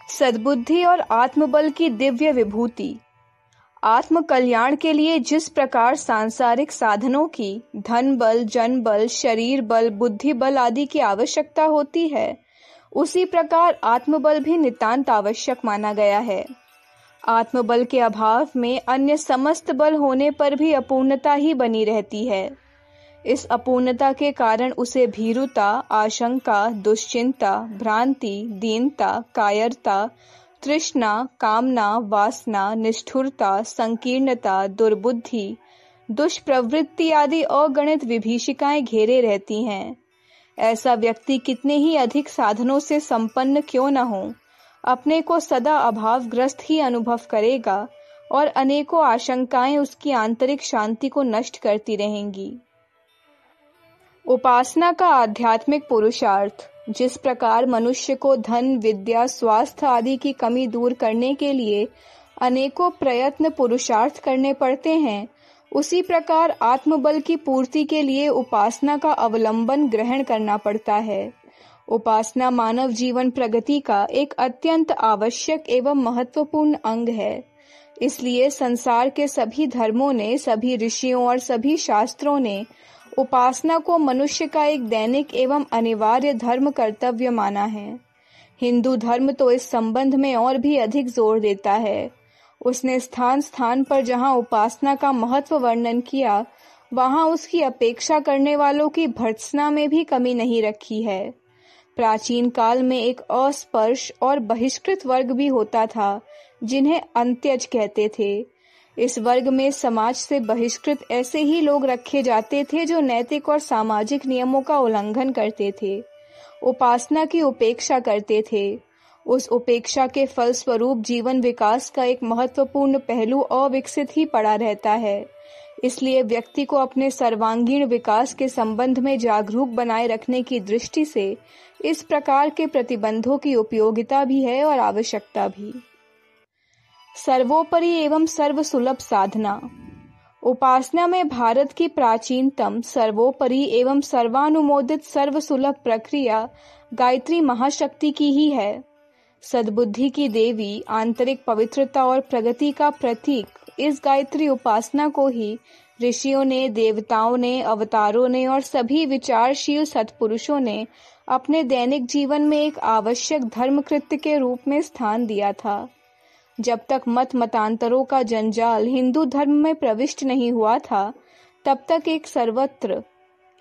सद्बुद्धि और आत्मबल की दिव्य विभूति। आत्म कल्याण के लिए जिस प्रकार सांसारिक साधनों की धन बल, जन बल, शरीर बल, बुद्धि बल आदि की आवश्यकता होती है, उसी प्रकार आत्मबल भी नितांत आवश्यक माना गया है। आत्मबल के अभाव में अन्य समस्त बल होने पर भी अपूर्णता ही बनी रहती है। इस अपूर्णता के कारण उसे भीरुता, आशंका, दुश्चिंता, भ्रांति, दीनता, कायरता, तृष्णा, कामना, वासना, निष्ठुरता, संकीर्णता, दुर्बुद्धि, दुष्प्रवृत्ति आदि अगणित विभीषिकाएं घेरे रहती हैं। ऐसा व्यक्ति कितने ही अधिक साधनों से संपन्न क्यों न हो, अपने को सदा अभावग्रस्त ही अनुभव करेगा और अनेकों आशंकाएं उसकी आंतरिक शांति को नष्ट करती रहेंगी। उपासना का आध्यात्मिक पुरुषार्थ। जिस प्रकार मनुष्य को धन, विद्या, स्वास्थ्य आदि की कमी दूर करने के लिए अनेकों प्रयत्न पुरुषार्थ करने पड़ते हैं, उसी प्रकार आत्मबल की पूर्ति के लिए उपासना का अवलंबन ग्रहण करना पड़ता है। उपासना मानव जीवन प्रगति का एक अत्यंत आवश्यक एवं महत्वपूर्ण अंग है। इसलिए संसार के सभी धर्मों ने, सभी ऋषियों और सभी शास्त्रों ने उपासना को मनुष्य का एक दैनिक एवं अनिवार्य धर्म कर्तव्य माना है। हिंदू धर्म तो इस संबंध में और भी अधिक जोर देता है। उसने स्थान स्थान पर जहाँ उपासना का महत्व वर्णन किया, वहाँ उसकी अपेक्षा करने वालों की भर्त्सना में भी कमी नहीं रखी है। प्राचीन काल में एक अस्पर्श और बहिष्कृत वर्ग भी होता था, जिन्हें अंत्यज कहते थे। इस वर्ग में समाज से बहिष्कृत ऐसे ही लोग रखे जाते थे जो नैतिक और सामाजिक नियमों का उल्लंघन करते थे, उपासना की उपेक्षा करते थे। उस उपेक्षा के फलस्वरूप जीवन विकास का एक महत्वपूर्ण पहलू अविकसित ही पड़ा रहता है। इसलिए व्यक्ति को अपने सर्वांगीण विकास के संबंध में जागरूक बनाए रखने की दृष्टि से इस प्रकार के प्रतिबंधों की उपयोगिता भी है और आवश्यकता भी। सर्वोपरि एवं सर्वसुलभ साधना। उपासना में भारत की प्राचीनतम, सर्वोपरि एवं सर्वानुमोदित सर्वसुलभ प्रक्रिया गायत्री महाशक्ति की ही है। सद्बुद्धि की देवी, आंतरिक पवित्रता और प्रगति का प्रतीक इस गायत्री उपासना को ही ऋषियों ने, देवताओं ने, अवतारों ने और सभी विचारशील सत्पुरुषों ने अपने दैनिक जीवन में एक आवश्यक धर्म कृत्य के रूप में स्थान दिया था। जब तक मत मतांतरों का जंजाल हिंदू धर्म में प्रविष्ट नहीं हुआ था, तब तक एक सर्वत्र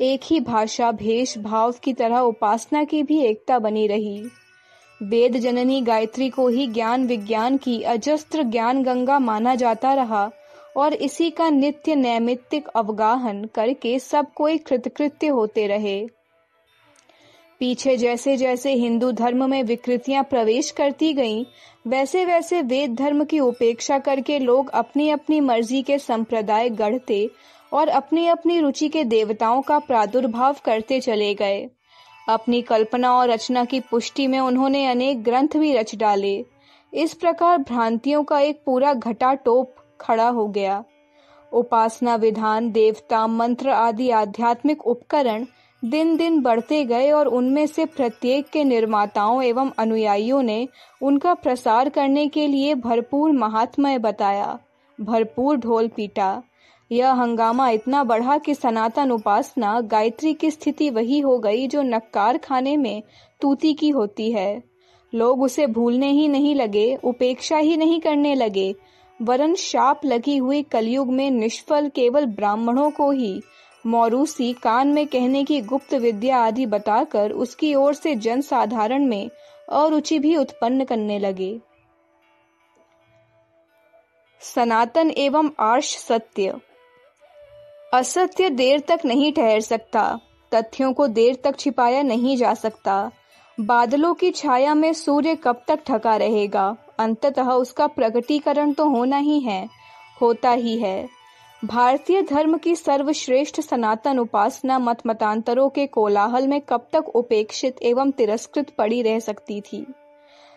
एक ही भाषा, भेष, भाव की तरह उपासना की भी एकता बनी रही। वेद जननी गायत्री को ही ज्ञान विज्ञान की अजस्त्र ज्ञान गंगा माना जाता रहा और इसी का नित्य नैमित्तिक अवगाहन करके सब कोई कृतकृत्य होते रहे। पीछे जैसे जैसे हिंदू धर्म में विकृतियां प्रवेश करती गईं, वैसे वैसे वेद धर्म की उपेक्षा करके लोग अपनी अपनी मर्जी के संप्रदाय गढ़ते और अपनी अपनी रुचि के देवताओं का प्रादुर्भाव करते चले गए। अपनी कल्पना और रचना की पुष्टि में उन्होंने अनेक ग्रंथ भी रच डाले। इस प्रकार भ्रांतियों का एक पूरा घटाटोप खड़ा हो गया। उपासना विधान, देवता, मंत्र आदि आध्यात्मिक उपकरण दिन दिन बढ़ते गए और उनमें से प्रत्येक के निर्माताओं एवं अनुयायियों ने उनका प्रसार करने के लिए भरपूर महात्म्य बताया, भरपूर ढोल पीटा। यह हंगामा इतना बढ़ा कि सनातन उपासना गायत्री की स्थिति वही हो गई जो नक्कार खाने में तूती की होती है। लोग उसे भूलने ही नहीं लगे, उपेक्षा ही नहीं करने लगे, वरन शाप लगी हुई कलयुग में निष्फल केवल ब्राह्मणों को ही मौरूसी, कान में कहने की गुप्त विद्या आदि बताकर उसकी ओर से जन साधारण में अरुचि भी उत्पन्न करने लगे। सनातन एवं आर्ष सत्य। असत्य देर तक नहीं ठहर सकता, तथ्यों को देर तक छिपाया नहीं जा सकता। बादलों की छाया में सूर्य कब तक ढका रहेगा, अंततः उसका प्रकटीकरण तो होना ही है, होता ही है। भारतीय धर्म की सर्वश्रेष्ठ सनातन उपासना मत मतांतरों के कोलाहल में कब तक उपेक्षित एवं तिरस्कृत पड़ी रह सकती थी।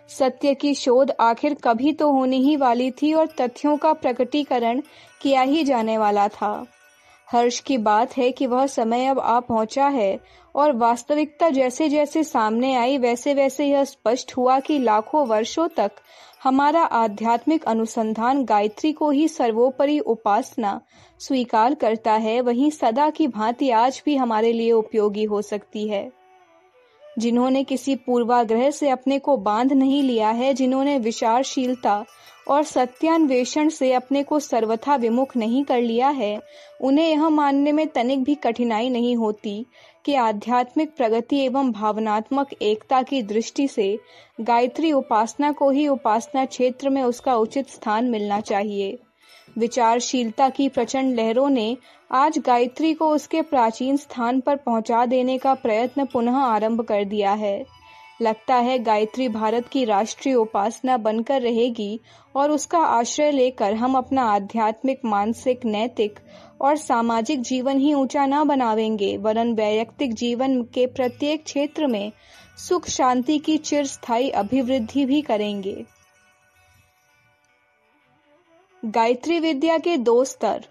सत्य की शोध आखिर कभी तो होने ही वाली थी और तथ्यों का प्रकटीकरण किया ही जाने वाला था। हर्ष की बात है कि वह समय अब आ पहुंचा है और वास्तविकता जैसे जैसे सामने आई वैसे वैसे यह स्पष्ट हुआ कि लाखों वर्षों तक हमारा आध्यात्मिक अनुसंधान गायत्री को ही सर्वोपरि उपासना स्वीकार करता है, वहीं सदा की भांति आज भी हमारे लिए उपयोगी हो सकती है। जिन्होंने किसी पूर्वाग्रह से अपने को बांध नहीं लिया है, जिन्होंने विचारशीलता और सत्यान्वेषण से अपने को सर्वथा विमुख नहीं कर लिया है, उन्हें यह मानने में तनिक भी कठिनाई नहीं होती कि आध्यात्मिक प्रगति एवं भावनात्मक एकता की दृष्टि से गायत्री उपासना को ही उपासना क्षेत्र में उसका उचित स्थान मिलना चाहिए। विचारशीलता की प्रचंड लहरों ने आज गायत्री को उसके प्राचीन स्थान पर पहुंचा देने का प्रयत्न पुनः आरंभ कर दिया है। लगता है गायत्री भारत की राष्ट्रीय उपासना बनकर रहेगी और उसका आश्रय लेकर हम अपना आध्यात्मिक, मानसिक, नैतिक और सामाजिक जीवन ही ऊंचा न बनावेंगे, वरन वैयक्तिक जीवन के प्रत्येक क्षेत्र में सुख शांति की चिरस्थायी अभिवृद्धि भी करेंगे। गायत्री विद्या के 2 स्तर।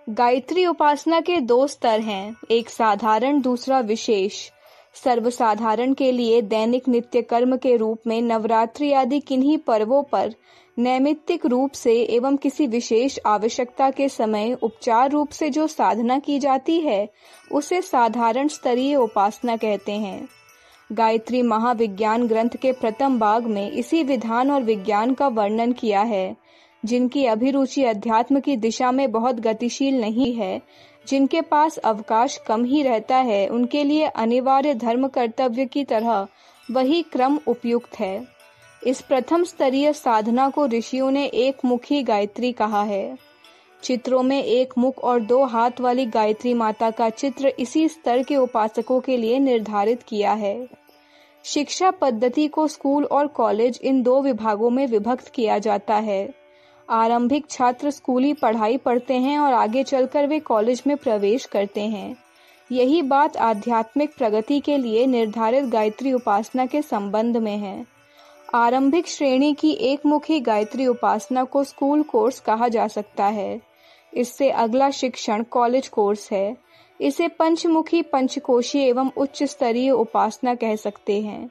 गायत्री उपासना के 2 स्तर हैं, एक साधारण, दूसरा विशेष। सर्वसाधारण के लिए दैनिक नित्य कर्म के रूप में नवरात्रि आदि किन्हीं पर्वों पर नैमित्तिक रूप से एवं किसी विशेष आवश्यकता के समय उपचार रूप से जो साधना की जाती है उसे साधारण स्तरीय उपासना कहते हैं। गायत्री महाविज्ञान ग्रंथ के प्रथम भाग में इसी विधान और विज्ञान का वर्णन किया है। जिनकी अभिरुचि अध्यात्म की दिशा में बहुत गतिशील नहीं है, जिनके पास अवकाश कम ही रहता है, उनके लिए अनिवार्य धर्म कर्तव्य की तरह वही क्रम उपयुक्त है। इस प्रथम स्तरीय साधना को ऋषियों ने एक मुखी गायत्री कहा है। चित्रों में एक मुख और 2 हाथ वाली गायत्री माता का चित्र इसी स्तर के उपासकों के लिए निर्धारित किया है। शिक्षा पद्धति को स्कूल और कॉलेज इन 2 विभागों में विभक्त किया जाता है। आरंभिक छात्र स्कूली पढ़ाई पढ़ते हैं और आगे चलकर वे कॉलेज में प्रवेश करते हैं। यही बात आध्यात्मिक प्रगति के लिए निर्धारित गायत्री उपासना के संबंध में है। आरंभिक श्रेणी की एकमुखी गायत्री उपासना को स्कूल कोर्स कहा जा सकता है। इससे अगला शिक्षण कॉलेज कोर्स है। इसे पंचमुखी, पंचकोशीय एवं उच्च स्तरीय उपासना कह सकते हैं।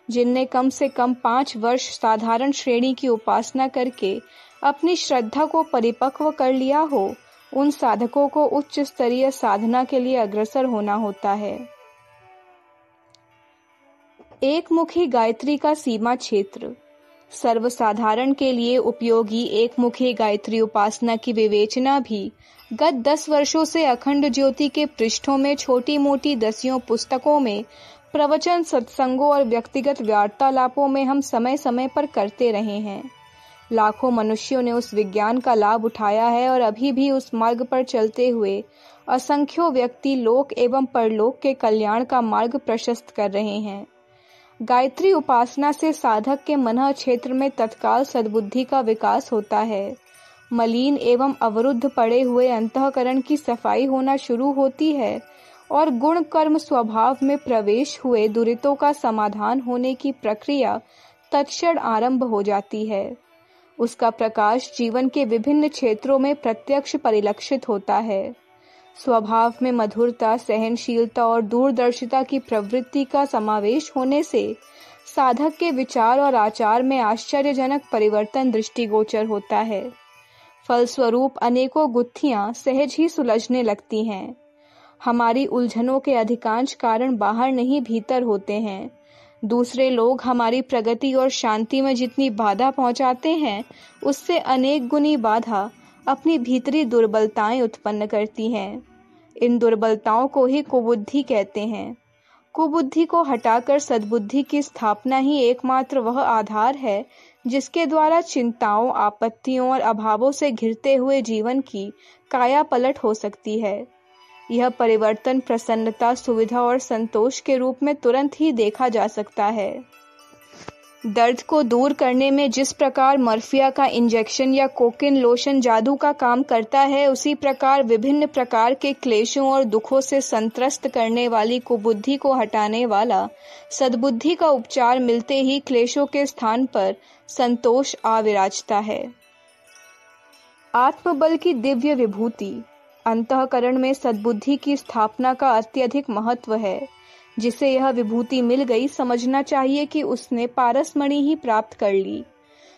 जिनने कम से कम 5 वर्ष साधारण श्रेणी की उपासना करके अपनी श्रद्धा को परिपक्व कर लिया हो, उन साधकों को उच्च स्तरीय साधना के लिए अग्रसर होना होता है। एकमुखी गायत्री का सीमा क्षेत्र। सर्वसाधारण के लिए उपयोगी एकमुखी गायत्री उपासना की विवेचना भी गत 10 वर्षों से अखंड ज्योति के पृष्ठों में छोटी मोटी दसियों पुस्तकों में, प्रवचन, सत्संगों और व्यक्तिगत वार्तालापों में हम समय समय पर करते रहे हैं। लाखों मनुष्यों ने उस विज्ञान का लाभ उठाया है और अभी भी उस मार्ग पर चलते हुए असंख्यों व्यक्ति लोक एवं परलोक के कल्याण का मार्ग प्रशस्त कर रहे हैं। गायत्री उपासना से साधक के मन क्षेत्र में तत्काल सद्बुद्धि का विकास होता है। मलिन एवं अवरुद्ध पड़े हुए अंतःकरण की सफाई होना शुरू होती है और गुण कर्म स्वभाव में प्रवेश हुए दुरितों का समाधान होने की प्रक्रिया तत्क्षण आरंभ हो जाती है। उसका प्रकाश जीवन के विभिन्न क्षेत्रों में प्रत्यक्ष परिलक्षित होता है। स्वभाव में मधुरता, सहनशीलता और दूरदर्शिता की प्रवृत्ति का समावेश होने से साधक के विचार और आचार में आश्चर्यजनक परिवर्तन दृष्टिगोचर होता है। फलस्वरूप अनेकों गुत्थियां सहज ही सुलझने लगती हैं। हमारी उलझनों के अधिकांश कारण बाहर नहीं भीतर होते हैं। दूसरे लोग हमारी प्रगति और शांति में जितनी बाधा पहुंचाते हैं, उससे अनेक गुनी बाधा अपनी भीतरी दुर्बलताएं उत्पन्न करती हैं। इन दुर्बलताओं को ही कुबुद्धि कहते हैं। कुबुद्धि को हटाकर सद्बुद्धि की स्थापना ही एकमात्र वह आधार है जिसके द्वारा चिंताओं, आपत्तियों और अभावों से घिरते हुए जीवन की काया पलट हो सकती है। यह परिवर्तन प्रसन्नता, सुविधा और संतोष के रूप में तुरंत ही देखा जा सकता है। दर्द को दूर करने में जिस प्रकार मॉर्फिया का इंजेक्शन या कोकिन लोशन जादू का काम करता है, उसी प्रकार विभिन्न प्रकार के क्लेशों और दुखों से संत्रस्त करने वाली कुबुद्धि को हटाने वाला सद्बुद्धि का उपचार मिलते ही क्लेशों के स्थान पर संतोष आ विराजता है। आत्मबल की दिव्य विभूति। अंतःकरण में सद्बुद्धि की स्थापना का अत्यधिक महत्व है। जिसे यह विभूति मिल गई, समझना चाहिए कि उसने पारसमणि ही प्राप्त कर ली।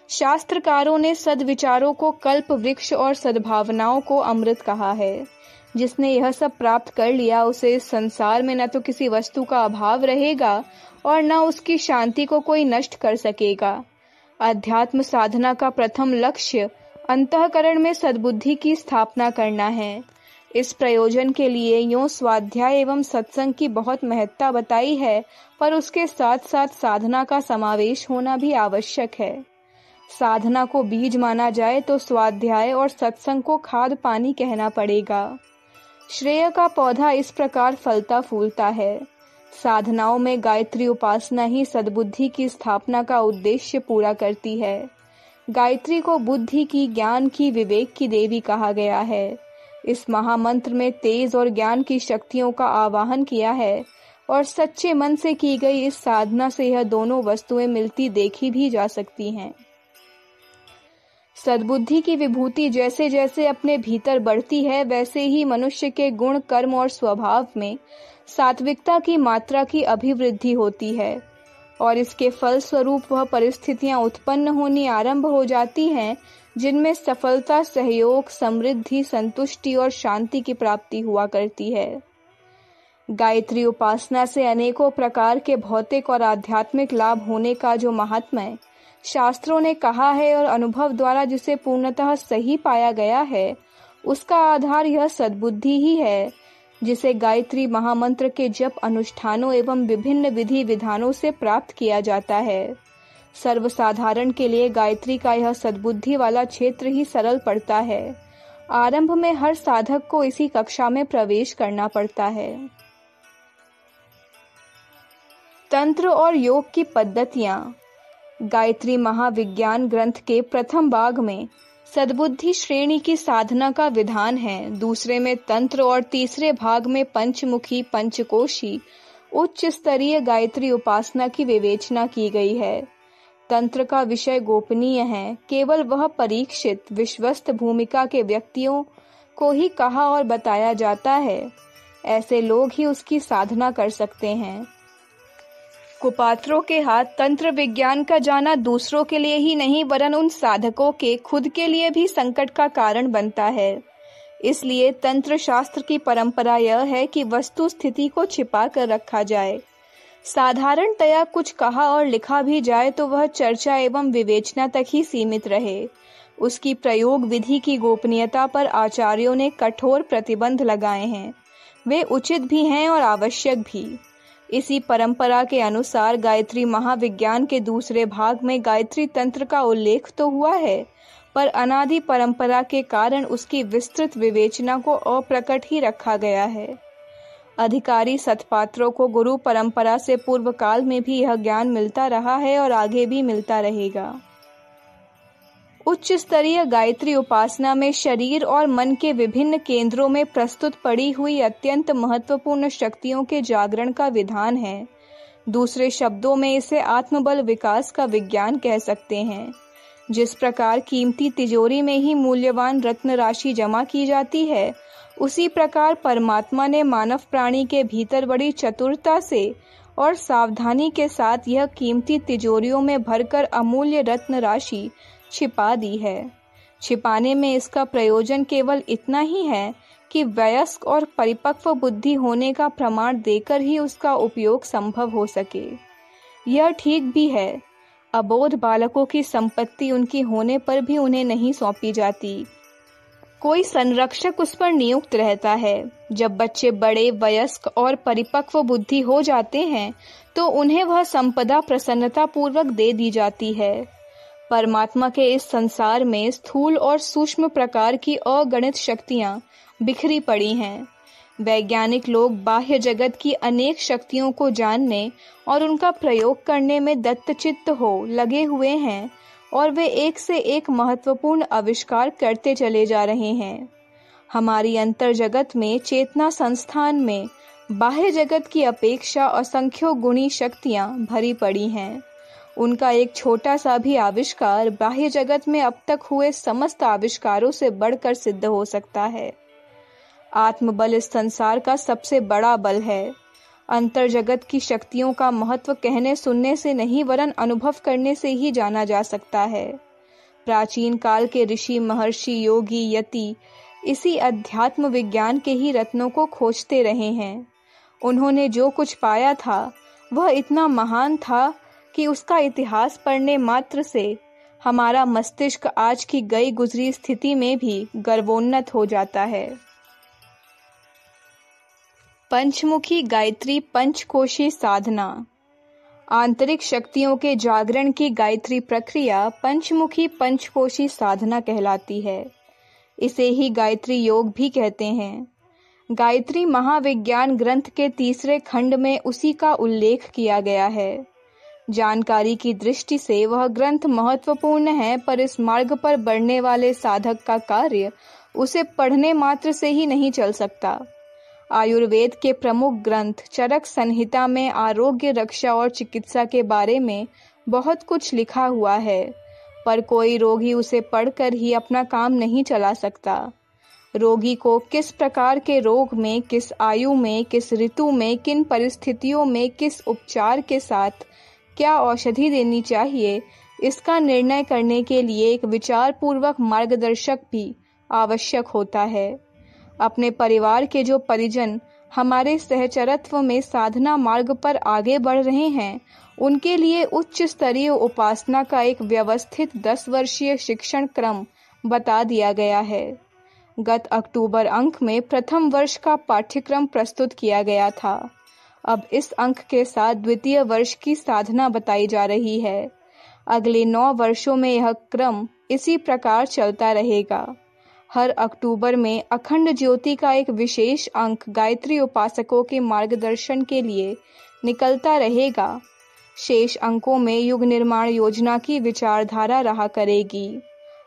शास्त्रकारों ने सद्विचारों को कल्प वृक्ष और सद्भावनाओं को अमृत कहा है। जिसने यह सब प्राप्त कर लिया, उसे इस संसार में न तो किसी वस्तु का अभाव रहेगा और न उसकी शांति को कोई नष्ट कर सकेगा। अध्यात्म साधना का प्रथम लक्ष्य अंतःकरण में सद्बुद्धि की स्थापना करना है। इस प्रयोजन के लिए यूं स्वाध्याय एवं सत्संग की बहुत महत्ता बताई है, पर उसके साथ साथ साधना का समावेश होना भी आवश्यक है। साधना को बीज माना जाए तो स्वाध्याय और सत्संग को खाद पानी कहना पड़ेगा। श्रेय का पौधा इस प्रकार फलता फूलता है। साधनाओं में गायत्री उपासना ही सद्बुद्धि की स्थापना का उद्देश्य पूरा करती है। गायत्री को बुद्धि की, ज्ञान की, विवेक की देवी कहा गया है। इस महामंत्र में तेज और ज्ञान की शक्तियों का आवाहन किया है और सच्चे मन से की गई इस साधना से यह दोनों वस्तुएं मिलती देखी भी जा सकती हैं। सद्बुद्धि की विभूति जैसे जैसे अपने भीतर बढ़ती है, वैसे ही मनुष्य के गुण, कर्म और स्वभाव में सात्विकता की मात्रा की अभिवृद्धि होती है और इसके फल स्वरूप वह परिस्थितियां उत्पन्न होनी आरंभ हो जाती हैं जिनमें सफलता, सहयोग, समृद्धि, संतुष्टि और शांति की प्राप्ति हुआ करती है। गायत्री उपासना से अनेकों प्रकार के भौतिक और आध्यात्मिक लाभ होने का जो महात्म्य शास्त्रों ने कहा है और अनुभव द्वारा जिसे पूर्णतः सही पाया गया है, उसका आधार यह सद्बुद्धि ही है, जिसे गायत्री महामंत्र के जप अनुष्ठानों एवं विभिन्न विधि विधानों से प्राप्त किया जाता है। सर्वसाधारण के लिए गायत्री का यह सद्बुद्धि वाला क्षेत्र ही सरल पड़ता है। आरंभ में हर साधक को इसी कक्षा में प्रवेश करना पड़ता है। तंत्र और योग की पद्धतियां। गायत्री महाविज्ञान ग्रंथ के प्रथम भाग में सद्बुद्धि श्रेणी की साधना का विधान है। दूसरे में तंत्र और तीसरे भाग में पंचमुखी, पंचकोशी, उच्च स्तरीय गायत्री उपासना की विवेचना की गई है। तंत्र का विषय गोपनीय है। केवल वह परीक्षित, विश्वस्त भूमिका के व्यक्तियों को ही कहा और बताया जाता है। ऐसे लोग ही उसकी साधना कर सकते हैं। कुपात्रों के हाथ तंत्र विज्ञान का जाना दूसरों के लिए ही नहीं, वरन उन साधकों के खुद के लिए भी संकट का कारण बनता है। इसलिए तंत्र शास्त्र की परंपरा यह है कि वस्तु स्थिति को छिपा कर रखा जाए। साधारणतया कुछ कहा और लिखा भी जाए तो वह चर्चा एवं विवेचना तक ही सीमित रहे। उसकी प्रयोग विधि की गोपनीयता पर आचार्यों ने कठोर प्रतिबंध लगाए हैं। वे उचित भी हैं और आवश्यक भी। इसी परंपरा के अनुसार गायत्री महाविज्ञान के दूसरे भाग में गायत्री तंत्र का उल्लेख तो हुआ है, पर अनादि परंपरा के कारण उसकी विस्तृत विवेचना को अप्रकट ही रखा गया है। अधिकारी सत्पात्रों को गुरु परंपरा से पूर्व काल में भी यह ज्ञान मिलता रहा है और आगे भी मिलता रहेगा। उच्च स्तरीय गायत्री उपासना में शरीर और मन के विभिन्न केंद्रों में प्रस्तुत पड़ी हुई अत्यंत महत्वपूर्ण शक्तियों के जागरण का विधान है। दूसरे शब्दों में इसे आत्मबल विकास का विज्ञान कह सकते हैं। जिस प्रकार कीमती तिजोरी में ही मूल्यवान रत्न राशि जमा की जाती है, उसी प्रकार परमात्मा ने मानव प्राणी के भीतर बड़ी चतुरता से और सावधानी के साथ यह कीमती तिजोरियों में भरकर अमूल्य रत्न राशि छिपा दी है। छिपाने में इसका प्रयोजन केवल इतना ही है कि वयस्क और परिपक्व बुद्धि होने का प्रमाण देकर ही उसका उपयोग संभव हो सके। यह ठीक भी है। अबोध बालकों की संपत्ति उनकी होने पर भी उन्हें नहीं सौंपी जाती। कोई संरक्षक उस पर नियुक्त रहता है। जब बच्चे बड़े, वयस्क और परिपक्व बुद्धि हो जाते हैं तो उन्हें वह संपदा प्रसन्नता पूर्वक दे दी जाती है। परमात्मा के इस संसार में स्थूल और सूक्ष्म प्रकार की अगणित शक्तियां बिखरी पड़ी हैं। वैज्ञानिक लोग बाह्य जगत की अनेक शक्तियों को जानने और उनका प्रयोग करने में दत्तचित्त हो लगे हुए हैं और वे एक से एक महत्वपूर्ण आविष्कार करते चले जा रहे हैं। हमारी अंतर जगत में, चेतना संस्थान में बाह्य जगत की अपेक्षा असंख्यों गुणी शक्तियां भरी पड़ी हैं। उनका एक छोटा सा भी आविष्कार बाह्य जगत में अब तक हुए समस्त आविष्कारों से बढ़कर सिद्ध हो सकता है। आत्मबल इस संसार का सबसे बड़ा बल है। अंतर जगत की शक्तियों का महत्व कहने सुनने से नहीं वरन अनुभव करने से ही जाना जा सकता है। प्राचीन काल के ऋषि, महर्षि, योगी, यति इसी अध्यात्म विज्ञान के ही रत्नों को खोजते रहे हैं। उन्होंने जो कुछ पाया था वह इतना महान था कि उसका इतिहास पढ़ने मात्र से हमारा मस्तिष्क आज की गई गुजरी स्थिति में भी गर्वोन्नत हो जाता है। पंचमुखी गायत्री पंचकोशी साधना। आंतरिक शक्तियों के जागरण की गायत्री प्रक्रिया पंचमुखी पंचकोशी साधना कहलाती है। इसे ही गायत्री योग भी कहते हैं। गायत्री महाविज्ञान ग्रंथ के 3 खंड में उसी का उल्लेख किया गया है। जानकारी की दृष्टि से वह ग्रंथ महत्वपूर्ण है, पर इस मार्ग पर बढ़ने वाले साधक का कार्य उसे पढ़ने मात्र से ही नहीं चल सकता। आयुर्वेद के प्रमुख ग्रंथ चरक संहिता में आरोग्य रक्षा और चिकित्सा के बारे में बहुत कुछ लिखा हुआ है, पर कोई रोगी उसे पढ़कर ही अपना काम नहीं चला सकता। रोगी को किस प्रकार के रोग में, किस आयु में, किस ऋतु में, किन परिस्थितियों में, किस उपचार के साथ क्या औषधि देनी चाहिए, इसका निर्णय करने के लिए एक विचारपूर्वक मार्गदर्शक भी आवश्यक होता है। अपने परिवार के जो परिजन हमारे सहचरत्व में साधना मार्ग पर आगे बढ़ रहे हैं, उनके लिए उच्च स्तरीय उपासना का एक व्यवस्थित 10 वर्षीय शिक्षण क्रम बता दिया गया है। गत अक्टूबर अंक में प्रथम वर्ष का पाठ्यक्रम प्रस्तुत किया गया था। अब इस अंक के साथ द्वितीय वर्ष की साधना बताई जा रही है। अगले 9 वर्षों में यह क्रम इसी प्रकार चलता रहेगा। हर अक्टूबर में अखंड ज्योति का एक विशेष अंक गायत्री उपासकों के मार्गदर्शन के लिए निकलता रहेगा। शेष अंकों में युग निर्माण योजना की विचारधारा रहा करेगी।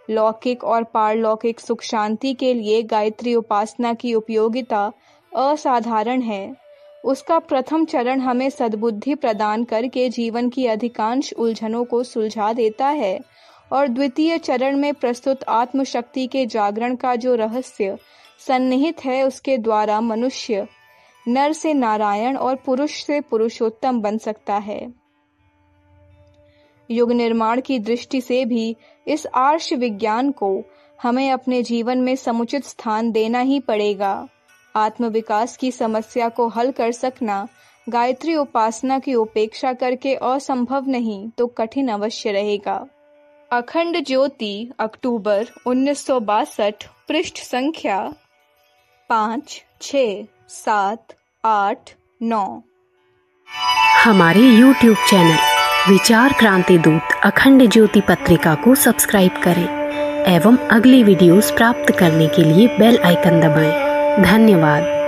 लौकिक और पारलौकिक सुख शांति के लिए गायत्री उपासना की उपयोगिता असाधारण है। उसका प्रथम चरण हमें सद्बुद्धि प्रदान करके जीवन की अधिकांश उलझनों को सुलझा देता है, और द्वितीय चरण में प्रस्तुत आत्मशक्ति के जागरण का जो रहस्य सन्निहित है, उसके द्वारा मनुष्य नर से नारायण और पुरुष से पुरुषोत्तम बन सकता है। युग निर्माण की दृष्टि से भी इस आर्ष विज्ञान को हमें अपने जीवन में समुचित स्थान देना ही पड़ेगा। आत्मविकास की समस्या को हल कर सकना गायत्री उपासना की उपेक्षा करके असंभव नहीं तो कठिन अवश्य रहेगा। अखंड ज्योति, अक्टूबर 1962, पृष्ठ संख्या 5, 6, 7, 8, 9। हमारे YouTube चैनल विचार क्रांति दूत अखंड ज्योति पत्रिका को सब्सक्राइब करें एवं अगली वीडियोस प्राप्त करने के लिए बेल आइकन दबाएं। धन्यवाद।